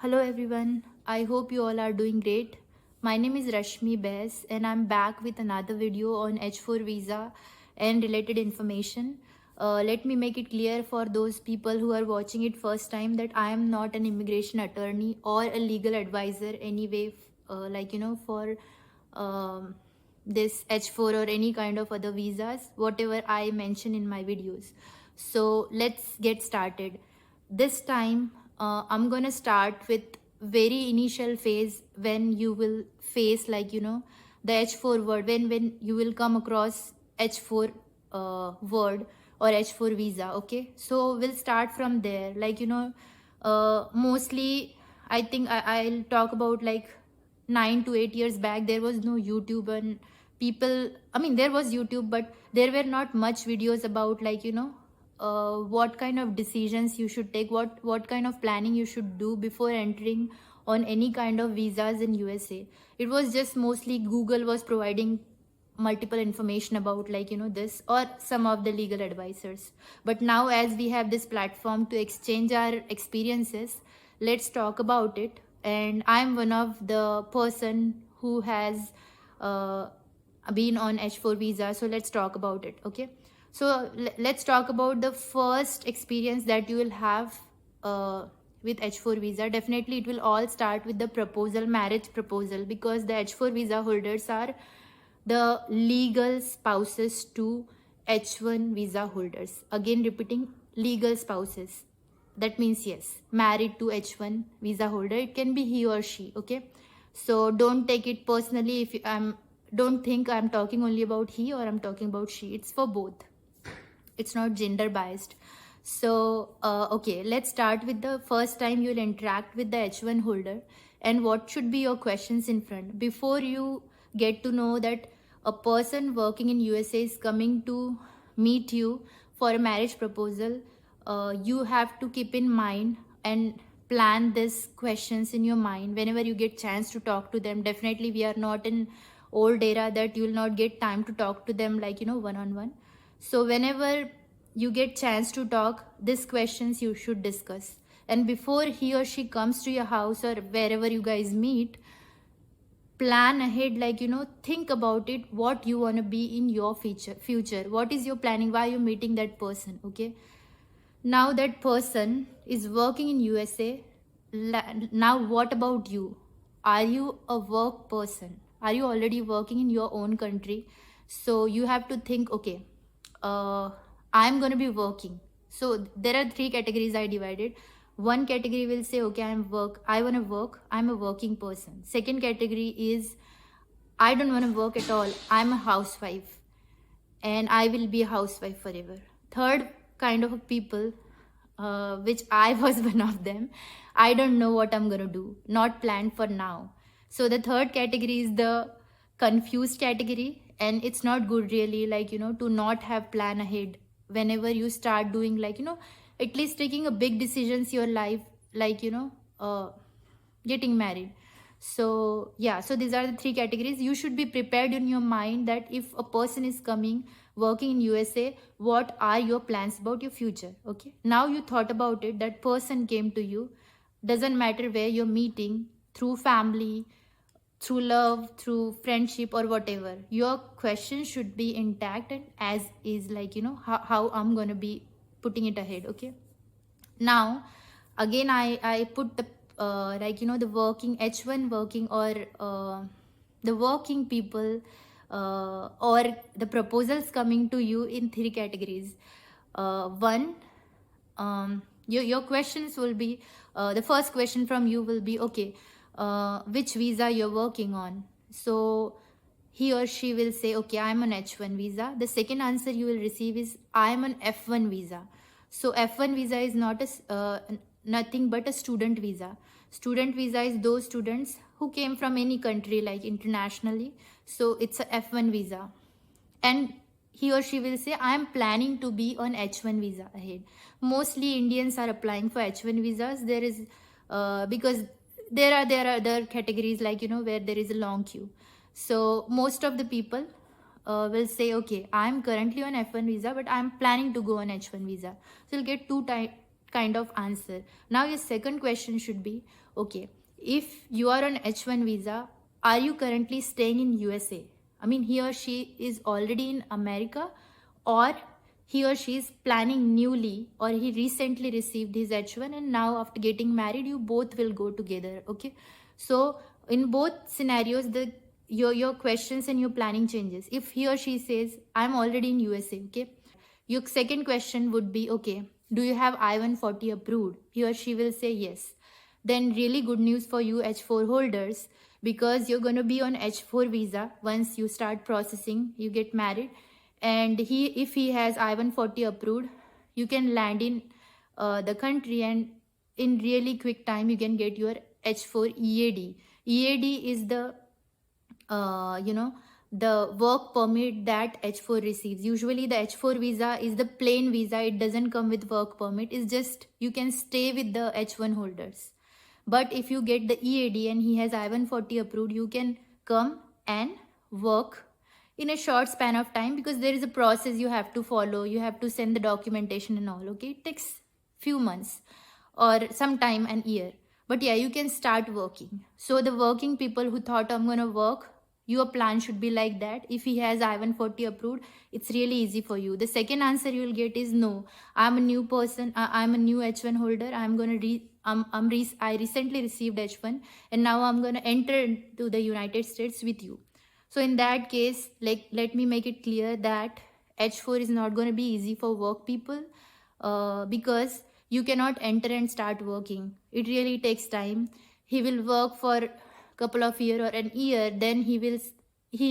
Hello everyone, I hope you all are doing great. My name is Rashmi Bes and I'm back with another video on H4 visa and related information. Let me make it clear for those people who are watching it first time that I am not an immigration attorney or a legal advisor anyway, for um, this H4 or any kind of other visas, whatever I mention in my videos. So let's get started. This time I'm gonna start with very initial phase when you will face the H4 word, when you will come across H4 word or H4 visa. Okay, so we'll start from there. Mostly I think I'll talk about like 9 to 8 years back. There was no YouTube, and people, I mean, there was YouTube, but there were not much videos about what kind of decisions you should take, what kind of planning you should do before entering on any kind of visas in USA. It was just mostly Google was providing multiple information about this, or some of the legal advisors. But now, as we have this platform to exchange our experiences, let's talk about it. And I'm one of the person who has uh, been on H4 visa, so let's talk about it. Okay, so let's talk about the first experience that you will have with H4 visa. Definitely, it will all start with the proposal, marriage proposal, because the H4 visa holders are the legal spouses to H1 visa holders. Again, repeating, legal spouses. That means, yes, married to H1 visa holder. It can be he or she. Okay, so don't take it personally. If I'm don't think I'm talking only about he or I'm talking about she. It's for both. It's not gender biased. So okay, let's start with the first time you'll interact with the H1 holder, and what should be your questions in front before you get to know that a person working in USA is coming to meet you for a marriage proposal. You have to keep in mind and plan these questions in your mind whenever you get chance to talk to them. Definitely, we are not in old era that you will not get time to talk to them one on one. So whenever you get chance to talk, these questions you should discuss. And before he or she comes to your house or wherever you guys meet, plan ahead, think about it, what you want to be in your future. What is your planning? Why you're meeting that person? Okay. Now that person is working in USA. Now what about you? Are you a work person? Are you already working in your own country? So you have to think, okay, uh, I'm going to be working. So there are three categories I divided. One category will say, okay, I want to work, I'm a working person. Second category is, I don't want to work at all, I'm a housewife and I will be a housewife forever. Third kind of people, which I was one of them, I don't know what I'm gonna do, not planned for now. So the third category is the confused category, and it's not good really, to not have plan ahead whenever you start doing at least taking a big decisions your life, getting married. So yeah, so these are the three categories. You should be prepared in your mind that if a person is coming working in USA, what are your plans about your future? Okay, now you thought about it, that person came to you, doesn't matter where you're meeting, through family, through love, through friendship, or whatever, your question should be intact and as is, how I'm gonna be putting it ahead. Okay, now again I put the the working H1 working, or the working people, or the proposals coming to you in three categories. One, your questions will be, the first question from you will be, okay, which visa you're working on. So he or she will say, okay, I'm on H1 visa. The second answer you will receive is, I'm on F1 visa. So F1 visa is not nothing but a student visa. Student visa is those students who came from any country, like internationally. So it's a F1 visa. And he or she will say, I am planning to be on H1 visa ahead. Mostly Indians are applying for H1 visas. There is because there are other categories, where there is a long queue. So most of the people will say, okay, I'm currently on F1 visa, but I'm planning to go on H1 visa. So you'll get kind of answer. Now your second question should be, okay, if you are on H1 visa, are you currently staying in USA? I mean, he or she is already in America, or he or she is planning newly, or he recently received his H1 and now after getting married you both will go together. Okay, so in both scenarios the your questions and your planning changes. If he or she says I'm already in USA, okay, your second question would be, okay, do you have I-140 approved? He or she will say yes. Then really good news for you H4 holders, because you're going to be on H4 visa once you start processing, you get married, and if he has I-140 approved, you can land in the country, and in really quick time you can get your H4 EAD. EAD is the the work permit that H4 receives. Usually the H4 visa is the plain visa, it doesn't come with work permit, it's just you can stay with the H1 holders. But if you get the EAD and he has I-140 approved, you can come and work in a short span of time, because there is a process you have to follow, you have to send the documentation and all. Okay, it takes few months or sometime an year, but yeah, you can start working. So the working people who thought I'm gonna work, your plan should be like that. If he has I-140 approved, it's really easy for you. The second answer you will get is no, I'm a new person, I'm a new H1 holder, I'm gonna I recently received H1 and now I'm gonna enter into the United States with you. So in that case, like, let me make it clear that H4 is not going to be easy for work people, because you cannot enter and start working. It really takes time. He will work for a couple of years or an year, then he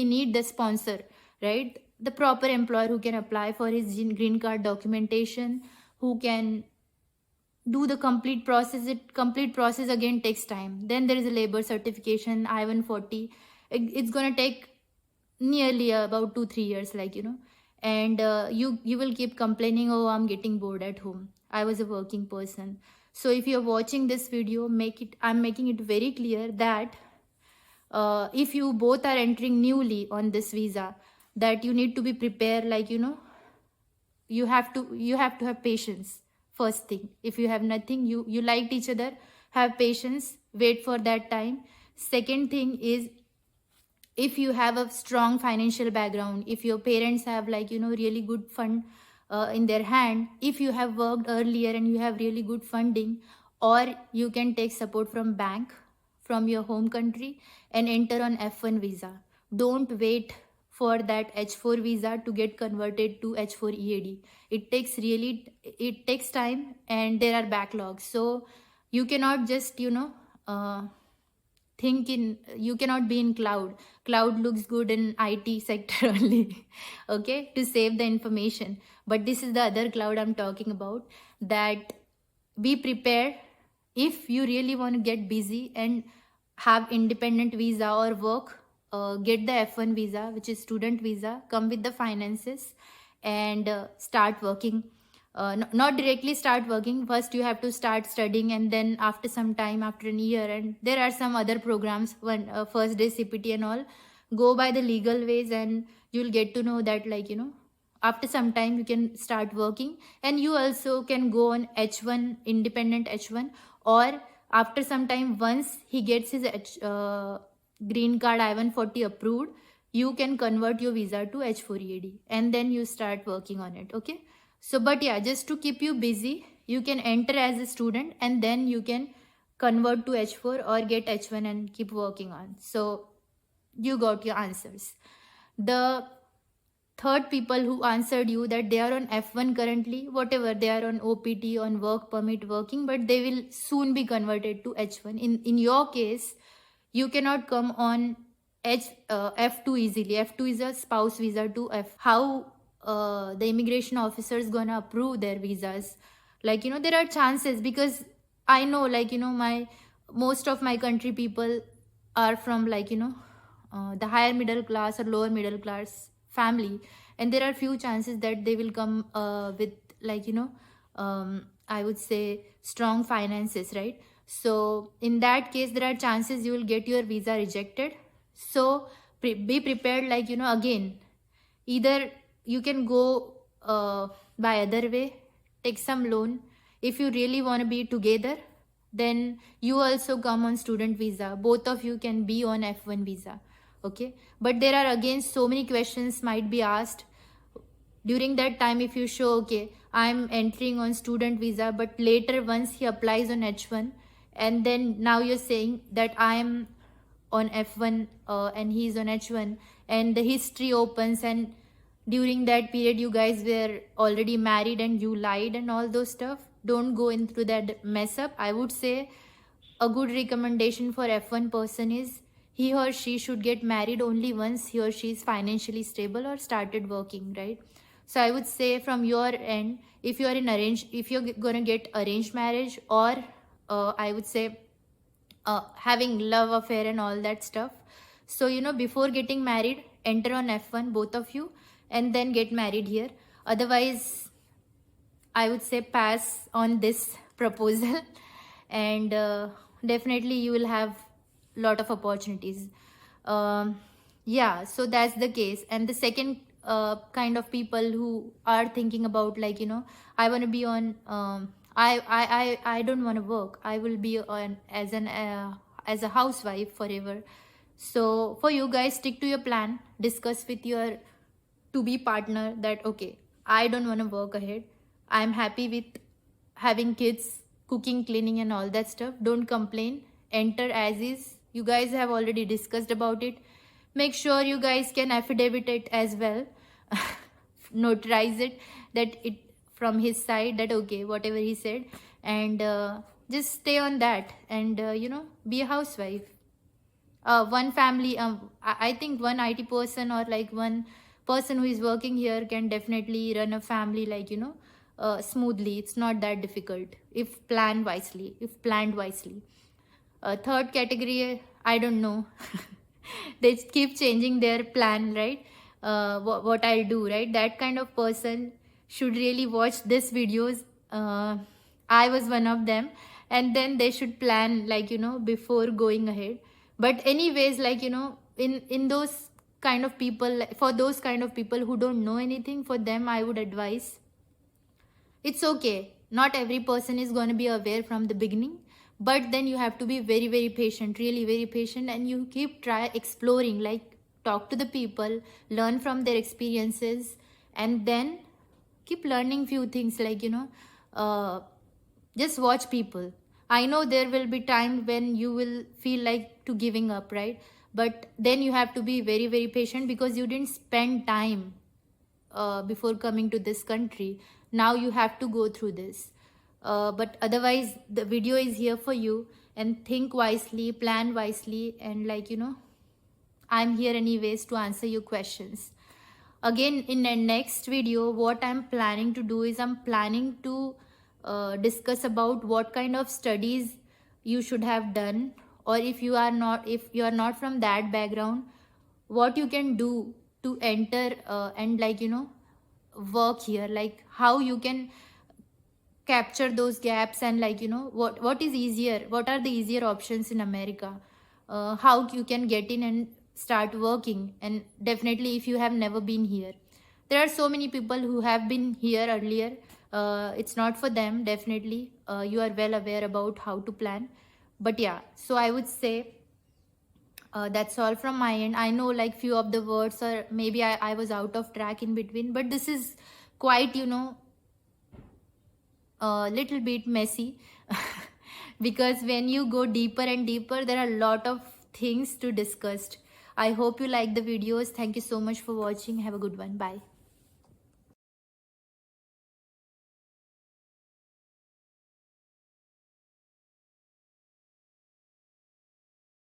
need the sponsor, right? The proper employer who can apply for his green card documentation, who can do the complete process. Complete process again takes time. Then there is a labor certification, I-140. It's gonna take nearly about 2-3 years, and you will keep complaining, oh, I'm getting bored at home, I was a working person. So if you're watching this video, I'm making it very clear that if you both are entering newly on this visa, that you need to be prepared, you have to have patience. First thing, if you have nothing, you liked each other, have patience, wait for that time. Second thing is, if you have a strong financial background, if your parents have really good fund in their hand, if you have worked earlier and you have really good funding, or you can take support from bank from your home country and enter on F1 visa. Don't wait for that H4 visa to get converted to H4 EAD. It takes time and there are backlogs. So you cannot just you cannot be in cloud looks good in IT sector only, okay, to save the information. But this is the other cloud I'm talking about, that be prepared. If you really want to get busy and have independent visa or work, get the F1 visa, which is student visa, come with the finances and start working. Not directly start working, first you have to start studying, and then after some time, after an year, and there are some other programs, when first day CPT and all, go by the legal ways, and you'll get to know that after some time you can start working, and you also can go on H1, independent H1, or after some time, once he gets his green card I-140 approved, you can convert your visa to H4 EAD and then you start working on it. Okay, so but yeah, just to keep you busy, you can enter as a student and then you can convert to H4 or get H1 and keep working on. So you got your answers. The third people who answered you that they are on F1 currently, whatever, they are on OPT, on work permit working, but they will soon be converted to H1. In your case, you cannot come on F2 easily. F2 is a spouse visa to F. How the immigration officer is gonna approve their visas? There are chances, because I know most of my country people are from the higher middle class or lower middle class family, and there are few chances that they will come with I would say strong finances, right? So in that case, there are chances you will get your visa rejected. So be prepared, again, either you can go by other way, take some loan, if you really want to be together, then you also come on student visa. Both of you can be on F1 visa. Okay, but there are again so many questions might be asked during that time. If you show, okay, I'm entering on student visa, but later once he applies on H1, and then now you're saying that I'm on F1 and he's on H1, and the history opens, and during that period you guys were already married and you lied and all those stuff. Don't go into that mess up. I would say a good recommendation for F1 person is he or she should get married only once he or she is financially stable or started working, right? So I would say from your end, if you are in arranged, if you're gonna get arranged marriage, or I would say having love affair and all that stuff, so before getting married, enter on F1 both of you, and then get married here. Otherwise, I would say pass on this proposal and definitely you will have lot of opportunities. Yeah, so that's the case. And the second kind of people who are thinking about, like, I want to be on I don't want to work, I will be on as a housewife forever. So for you guys, stick to your plan, discuss with your to be partner that, okay, I don't want to work ahead, I'm happy with having kids, cooking, cleaning and all that stuff. Don't complain, enter as is. You guys have already discussed about it. Make sure you guys can affidavit it as well. Notarize it, that it from his side, that okay, whatever he said, and just stay on that, and be a housewife. One family, I think one IT person or like one person who is working here can definitely run a family, like, smoothly. It's not that difficult if planned wisely, third category, I don't know. They keep changing their plan, right? What I'll do, right? That kind of person should really watch this videos. I was one of them, and then they should plan, like, before going ahead. But anyways, like, in those kind of people, for those kind of people who don't know anything, for them I would advise, it's okay, not every person is going to be aware from the beginning, but then you have to be very very patient, really very patient, and you keep try exploring, like, talk to the people, learn from their experiences, and then keep learning few things, like, just watch people. I know there will be time when you will feel like to giving up, right? But then you have to be very very patient, because you didn't spend time before coming to this country. Now you have to go through this, but otherwise the video is here for you, and think wisely, plan wisely, and, like, I'm here anyways to answer your questions. Again, in the next video, what I'm planning to do is I'm planning to discuss about what kind of studies you should have done, or if you are not from that background, what you can do to enter and, like, work here, like how you can capture those gaps, and, like, what is easier, what are the easier options in America, how you can get in and start working. And definitely if you have never been here, there are so many people who have been here earlier, it's not for them, definitely you are well aware about how to plan. But yeah, so I would say that's all from my end. I know, like, few of the words, or maybe I was out of track in between, but this is quite, a little bit messy. Because when you go deeper and deeper, there are a lot of things to discuss. I hope you like the videos. Thank you so much for watching. Have a good one. Bye.